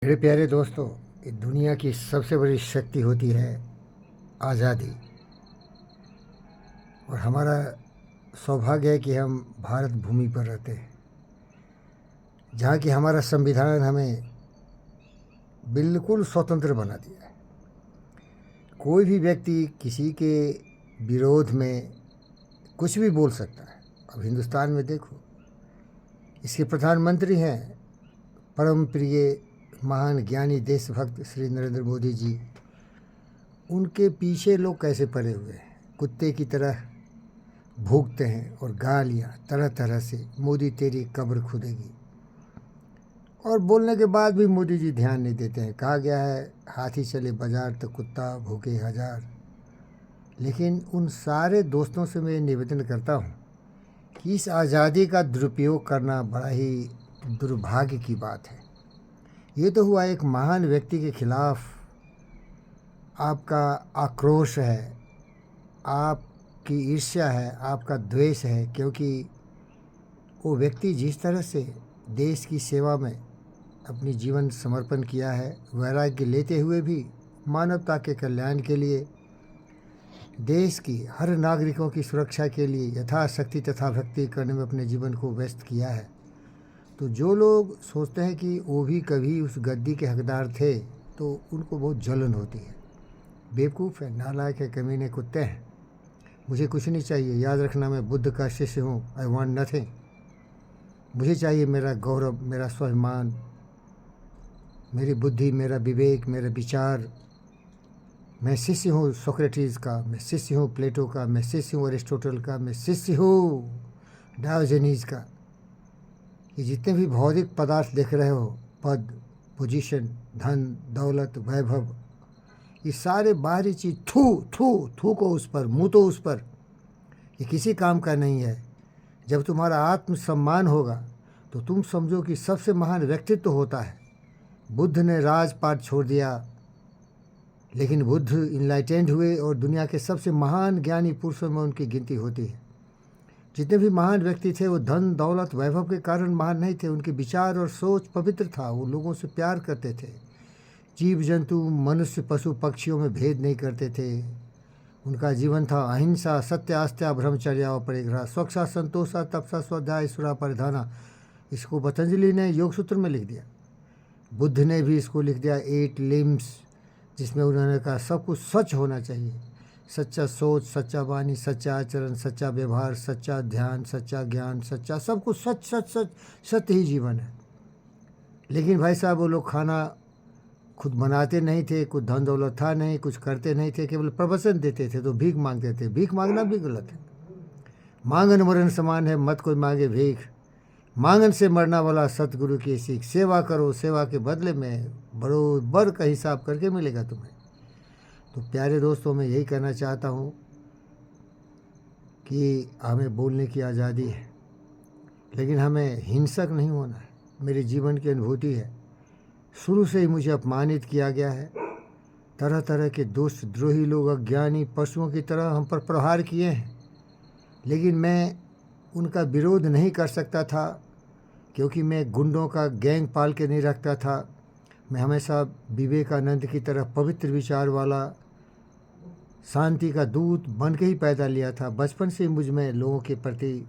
मेरे प्यारे दोस्तों, ये दुनिया की सबसे बड़ी शक्ति होती है आज़ादी। और हमारा सौभाग्य है कि हम भारत भूमि पर रहते हैं, जहाँ की हमारा संविधान हमें बिल्कुल स्वतंत्र बना दिया है। कोई भी व्यक्ति किसी के विरोध में कुछ भी बोल सकता है। अब हिंदुस्तान में देखो, इसके प्रधानमंत्री हैं परम प्रिय महान ज्ञानी देशभक्त श्री नरेंद्र मोदी जी। उनके पीछे लोग कैसे पड़े हुए हैं, कुत्ते की तरह भूखते हैं और गालियाँ तरह तरह से, मोदी तेरी कब्र खुदेगी। और बोलने के बाद भी मोदी जी ध्यान नहीं देते हैं। कहा गया है हाथी चले बाजार तो कुत्ता भूखे हजार। लेकिन उन सारे दोस्तों से मैं निवेदन करता हूँ कि इस आज़ादी का दुरुपयोग करना बड़ा ही दुर्भाग्य की बात है। ये तो हुआ एक महान व्यक्ति के खिलाफ आपका आक्रोश है, आपकी ईर्ष्या है, आपका द्वेष है, क्योंकि वो व्यक्ति जिस तरह से देश की सेवा में अपनी जीवन समर्पण किया है, वैराग्य लेते हुए भी मानवता के कल्याण के लिए, देश की हर नागरिकों की सुरक्षा के लिए यथाशक्ति तथा भक्ति करने में अपने जीवन को व्यस्त किया है। तो जो लोग सोचते हैं कि वो भी कभी उस गद्दी के हकदार थे, तो उनको बहुत जलन होती है। बेवकूफ़ है, नालायक है, कमीने कुत्ते हैं। मुझे कुछ नहीं चाहिए, याद रखना मैं बुद्ध का शिष्य हूँ। I want nothing. मुझे चाहिए मेरा गौरव, मेरा स्वाभिमान, मेरी बुद्धि, मेरा विवेक, मेरा विचार। मैं शिष्य हूँ सोक्रेटिस का, मैं शिष्य हूँ प्लेटो का, मैं शिष्य हूँ अरिस्टोटल का, मैं शिष्य हूँ डायोजेनीज का। ये जितने भी भौतिक पदार्थ देख रहे हो, पद, पोजीशन, धन, दौलत, वैभव, ये सारे बाहरी चीज़ थूको उस पर, मुँह तो उस पर, ये किसी काम का नहीं है। जब तुम्हारा आत्मसम्मान होगा तो तुम समझो कि सबसे महान व्यक्तित्व होता है। बुद्ध ने राजपाट छोड़ दिया, लेकिन बुद्ध इनलाइटेंड हुए और दुनिया के सबसे महान ज्ञानी पुरुषों में उनकी गिनती होती है। जितने भी महान व्यक्ति थे वो धन, दौलत, वैभव के कारण महान नहीं थे। उनके विचार और सोच पवित्र था। वो लोगों से प्यार करते थे, जीव जंतु, मनुष्य, पशु पक्षियों में भेद नहीं करते थे। उनका जीवन था अहिंसा, सत्य, आस्था, ब्रह्मचर्या और परिग्रह, स्वच्छा, संतोषा, तपसा, स्वाध्याय, ईश्वरा, परिधाना। इसको पतंजलि ने योग सूत्र में लिख दिया। बुद्ध ने भी इसको लिख दिया 8 लिम्स, जिसमें उन्होंने कहा सब कुछ सच होना चाहिए। सच्चा सोच, सच्चा वाणी, सच्चा आचरण, सच्चा व्यवहार, सच्चा ध्यान, सच्चा ज्ञान, सच्चा सब कुछ सच सच सच सत्य ही जीवन है। लेकिन भाई साहब वो लोग खाना खुद बनाते नहीं थे, कुछ धन दौलत था नहीं, कुछ करते नहीं थे, केवल प्रवचन देते थे तो भीख मांगते थे। भीख मांगना भी गलत है। मांगन मरण समान है, मत कोई मांगे भीख। मांगन से मरना वाला सतगुरु की सीख। सेवा करो, सेवा के बदले में बरोबर का हिसाब करके मिलेगा तुम्हें। तो प्यारे दोस्तों, मैं यही कहना चाहता हूँ कि हमें बोलने की आज़ादी है, लेकिन हमें हिंसक नहीं होना है। मेरे जीवन की अनुभूति है, शुरू से ही मुझे अपमानित किया गया है। तरह तरह के दुष्ट, द्रोही लोग अज्ञानी पशुओं की तरह हम पर प्रहार किए हैं, लेकिन मैं उनका विरोध नहीं कर सकता था, क्योंकि मैं गुंडों का गैंग पाल के नहीं रखता था। मैं हमेशा विवेकानंद की तरह पवित्र विचार वाला, शांति का दूत बन के ही पैदा लिया था। बचपन से मुझ में लोगों के प्रति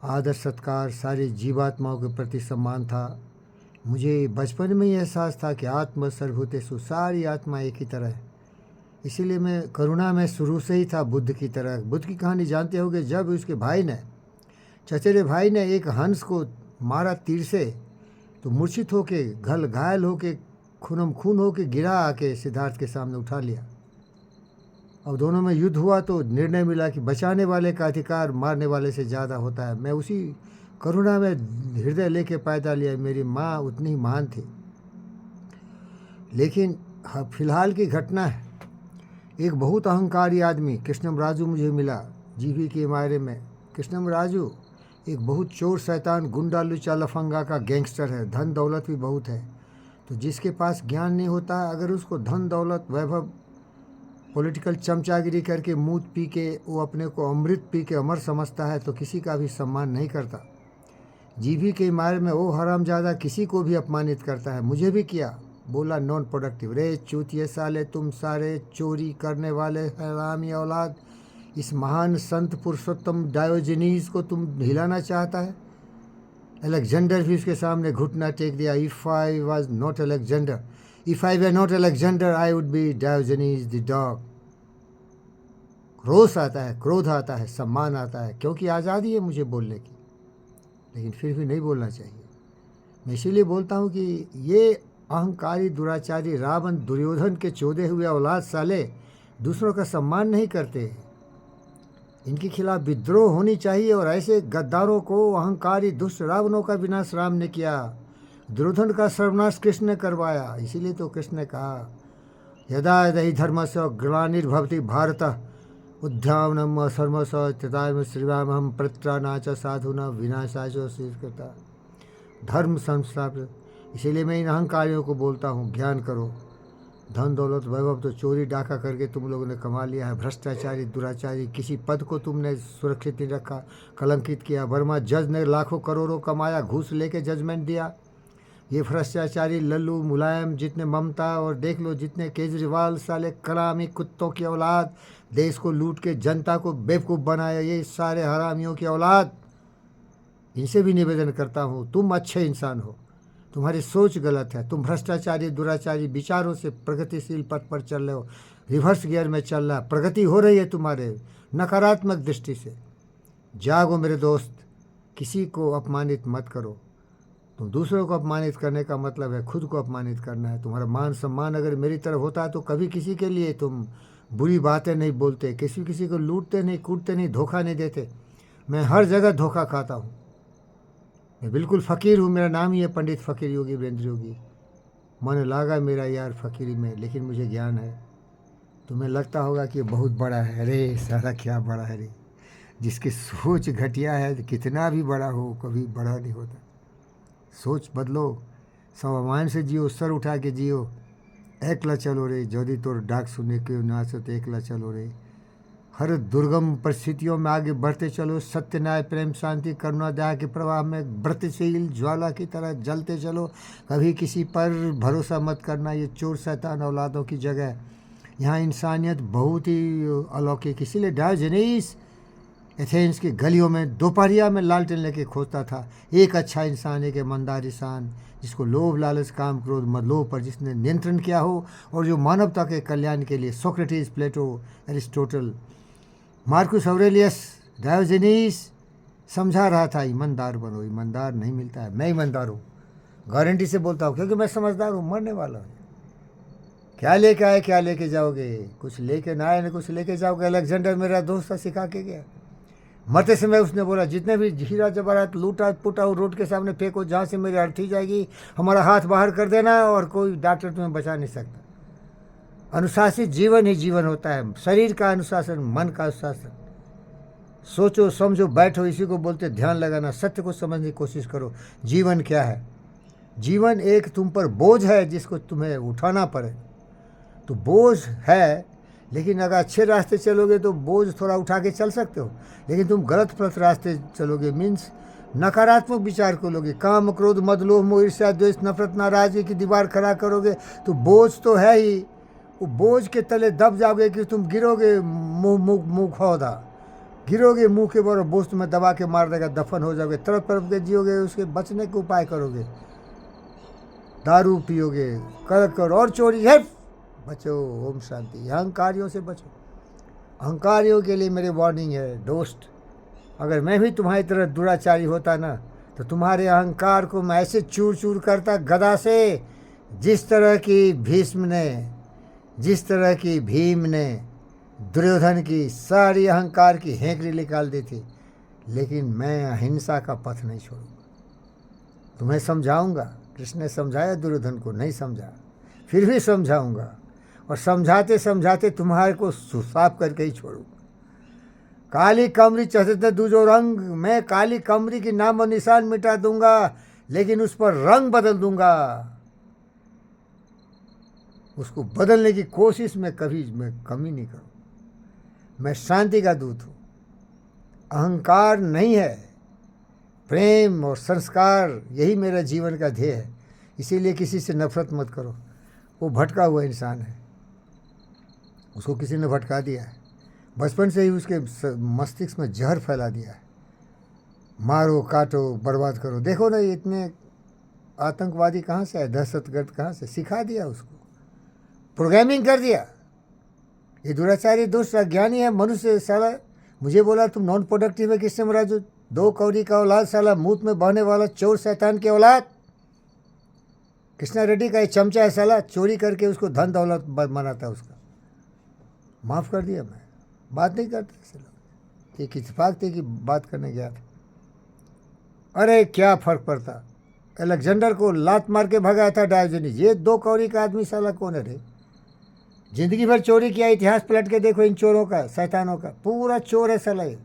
आदर सत्कार, सारी जीवात्माओं के प्रति सम्मान था। मुझे बचपन में ही एहसास था कि आत्म सर्वभूतेषु, सारी आत्मा एक ही तरह है। इसीलिए मैं करुणा में शुरू से ही था, बुद्ध की तरह। बुद्ध की कहानी जानते होगे, जब उसके भाई ने, चचेरे भाई ने एक हंस को मारा तीर से, तो मूर्छित होके, घायल होके, खूनम खून होके गिरा, आके सिद्धार्थ के सामने उठा लिया। और दोनों में युद्ध हुआ तो निर्णय मिला कि बचाने वाले का अधिकार मारने वाले से ज़्यादा होता है। मैं उसी करुणा में हृदय लेके पैदा लिया। मेरी माँ उतनी ही महान थी। लेकिन फिलहाल की घटना है, एक बहुत अहंकारी आदमी कृष्णम राजू मुझे मिला जीवी के मायरे में। कृष्णम राजू एक बहुत चोर, शैतान, गुंडा, लुचा, लफंगा का गैंगस्टर है। धन दौलत भी बहुत है। तो जिसके पास ज्ञान नहीं होता, अगर उसको धन दौलत, वैभव, पॉलिटिकल चमचागिरी करके मूत पी के वो अपने को अमृत पी के अमर समझता है, तो किसी का भी सम्मान नहीं करता। जीभी के मारे में वो हरामजादा किसी को भी अपमानित करता है, मुझे भी किया। बोला नॉन प्रोडक्टिव, रे चूतिए साले, तुम सारे चोरी करने वाले हरामी औलाद, इस महान संत पुरुषोत्तम डायोजनीस को तुम हिलाना चाहता है। अलेक्जेंडर भी उसके सामने घुटना टेक दिया। If I was not Alexander, if I way not Alexander, I would be Diogenes the dog. रोष आता है, क्रोध आता है, सम्मान आता है, क्योंकि आज़ादी है मुझे बोलने की, लेकिन फिर भी नहीं बोलना चाहिए। मैं इसीलिए बोलता हूँ कि ये अहंकारी दुराचारी रावण दुर्योधन के चौदे हुए औलाद साले दूसरों का सम्मान नहीं करते। इनके खिलाफ विद्रोह होनी चाहिए और ऐसे गद्दारों को, अहंकारी दुष्ट रावणों का विनाश राम ने किया, दुर्योधन का सर्वनाश कृष्ण ने करवाया। इसीलिए तो कृष्ण ने कहा यदा यदि धर्मस्य ग्लानिर्भवति भारत उद्यानम सर्वस तथा श्रीरामहम प्रत्रानाच साधुना विनाशाच श्रीकृता धर्म संस्थापित। इसीलिए मैं इन अहंकारियों को बोलता हूँ, ज्ञान करो। धन दौलत वैभव तो चोरी डाका करके तुम लोगों ने कमा लिया है। भ्रष्टाचारी दुराचारी, किसी पद को तुमने सुरक्षित नहीं रखा, कलंकित किया। वर्मा जज ने लाखों करोड़ों कमाया, घूस लेके जजमेंट दिया। ये भ्रष्टाचारी लल्लू मुलायम, जितने ममता, और देख लो जितने केजरीवाल साले कलामी कुत्तों की औलाद, देश को लूट के जनता को बेवकूफ़ बनाया, ये सारे हरामियों की औलाद। इनसे भी निवेदन करता हूँ, तुम अच्छे इंसान हो, तुम्हारी सोच गलत है। तुम भ्रष्टाचारी दुराचारी विचारों से प्रगतिशील पथ पर चल रहे हो, रिवर्स गियर में चल रहा। प्रगति हो रही है तुम्हारे नकारात्मक दृष्टि से। जागो मेरे दोस्त, किसी को अपमानित मत करो। तुम दूसरों को अपमानित करने का मतलब है खुद को अपमानित करना है। तुम्हारा मान सम्मान अगर मेरी तरफ होता है तो कभी किसी के लिए तुम बुरी बातें नहीं बोलते, किसी को लूटते नहीं, कूटते नहीं, धोखा नहीं देते। मैं हर जगह धोखा खाता हूँ। मैं बिल्कुल फ़कीर हूँ, मेरा नाम ही है पंडित फ़कीर योगी वीरेंद्र योगी। मन लगा मेरा यार फ़कीरी में, लेकिन मुझे ज्ञान है। तुम्हें लगता होगा कि बहुत बड़ा है, अरे सारा क्या बड़ा है रे। जिसकी सोच घटिया है, कितना भी बड़ा हो कभी बड़ा नहीं होता। सोच बदलो, स्वाभिमान से जियो, सर उठा के जियो। एकला चलो रे, जदि तोर डाक सुने के नाच तो एकला चलो रे। हर दुर्गम परिस्थितियों में आगे बढ़ते चलो। सत्य, न्याय, प्रेम, शांति, करुणा, दया के प्रवाह में व्रतशील ज्वाला की तरह जलते चलो। कभी किसी पर भरोसा मत करना, ये चोर शैतान औलादों की जगह। यहाँ इंसानियत बहुत ही अलौकिक। इसीलिए डायोजनीस एथेंस की गलियों में दोपहरिया में लालटेन लेके खोजता था। एक अच्छा इंसान, एक ईमानदार इंसान, जिसको लोभ लालच काम क्रोध मदलोभ पर जिसने नियंत्रण किया हो, और जो मानवता के कल्याण के लिए सोक्रेटिस, प्लेटो, एरिस्टोटल, मार्कुस ऑरेलियस, डायोजनीस समझा रहा था, ईमानदार बनो। ईमानदार नहीं मिलता है। मैं ईमानदार हूँ, गारंटी से बोलता हूँ, क्योंकि मैं समझदार हूँ, मरने वाला हूँ। क्या लेके आए, क्या लेके जाओगे? कुछ लेके ना आए, न कुछ लेके जाओगे। अलेक्जेंडर मेरा दोस्त था, सिखा के गया। मरते समय उसने बोला जितने भी हीरा जवाहरात लूटा पुटा रोड के सामने फेंको, जहाँ से मेरी अर्थी जाएगी हमारा हाथ बाहर कर देना, और कोई डॉक्टर तुम्हें बचा नहीं सकता। अनुशासित जीवन ही जीवन होता है। शरीर का अनुशासन, मन का अनुशासन। सोचो समझो बैठो, इसी को बोलते ध्यान लगाना। सत्य को समझने की कोशिश करो। जीवन क्या है? जीवन एक तुम पर बोझ है जिसको तुम्हें उठाना पड़े। तो बोझ है, लेकिन अगर अच्छे रास्ते चलोगे तो बोझ थोड़ा उठा के चल सकते हो। लेकिन तुम गलत रास्ते चलोगे, मीन्स नकारात्मक विचार करोगे, काम क्रोध मद लोभ मोह ईर्ष्या द्वेष नफरत नाराजगी की दीवार खड़ा करोगे, तो बोझ तो है ही। वो बोझ के तले दब जाओगे कि तुम गिरोगे, मुँह खौदा गिरोगे, मुँह के बराबर बोझ तुम्हें दबा के मार देगा, दफन हो जाओगे। तड़प तड़प के जियोगे, उसके बचने के उपाय करोगे। दारू पियोगे, कर और चोरी है, बचो। ओम शांति। अहंकारियों से बचो। अहंकारियों के लिए मेरी वार्निंग है दोस्त। अगर मैं भी तुम्हारी तरह दुराचारी होता ना, तो तुम्हारे अहंकार को मैं ऐसे चूर चूर करता गदा से, जिस तरह की भीम ने दुर्योधन की सारी अहंकार की हेंकड़ी निकाल दी थी। लेकिन मैं अहिंसा का पथ नहीं छोड़ूंगा। तुम्हें समझाऊंगा। कृष्ण ने समझाया दुर्योधन को, नहीं समझा, फिर भी समझाऊंगा, और समझाते समझाते तुम्हारे को सुसाप करके ही छोड़ूंगा। काली कमरी चढ़ते दूजो रंग, मैं काली कमरी की नाम और निशान मिटा दूंगा, लेकिन उस पर रंग बदल दूंगा। उसको बदलने की कोशिश में कभी मैं कमी नहीं करूँ। मैं शांति का दूत हूँ। अहंकार नहीं है, प्रेम और संस्कार यही मेरा जीवन का ध्येय है। इसीलिए किसी से नफरत मत करो। वो भटका हुआ इंसान है, उसको किसी ने भटका दिया है, बचपन से ही उसके मस्तिष्क में जहर फैला दिया है। मारो काटो बर्बाद करो। देखो ना, इतने आतंकवादी कहाँ से आए, दहशतगर्द कहाँ से, सिखा दिया उसको, प्रोग्रामिंग कर दिया। ये दुराचारी दुष्ट अज्ञानी है मनुष्य साला। मुझे बोला तुम नॉन प्रोडक्टिव है, किसने मरा? जो 2 कौड़ी का औलाद साला, मुंह में बहने वाला चोर शैतान के औलाद। कृष्णा रेड्डी का ये चमचा है साला, चोरी करके उसको धन दौलत बनाता उसका। माफ़ कर दिया, मैं बात नहीं करता ऐसे लोग। एक इत्तेफाक थी कि बात करने गया था। अरे क्या फ़र्क पड़ता, अलेक्जेंडर को लात मार के भगाया था डायोजनीज। ये 2 कौड़ी का आदमी साला कौन है रे? जिंदगी भर चोरी किया, इतिहास पलट के देखो इन चोरों का, शैतानों का, पूरा चोर है साला ये।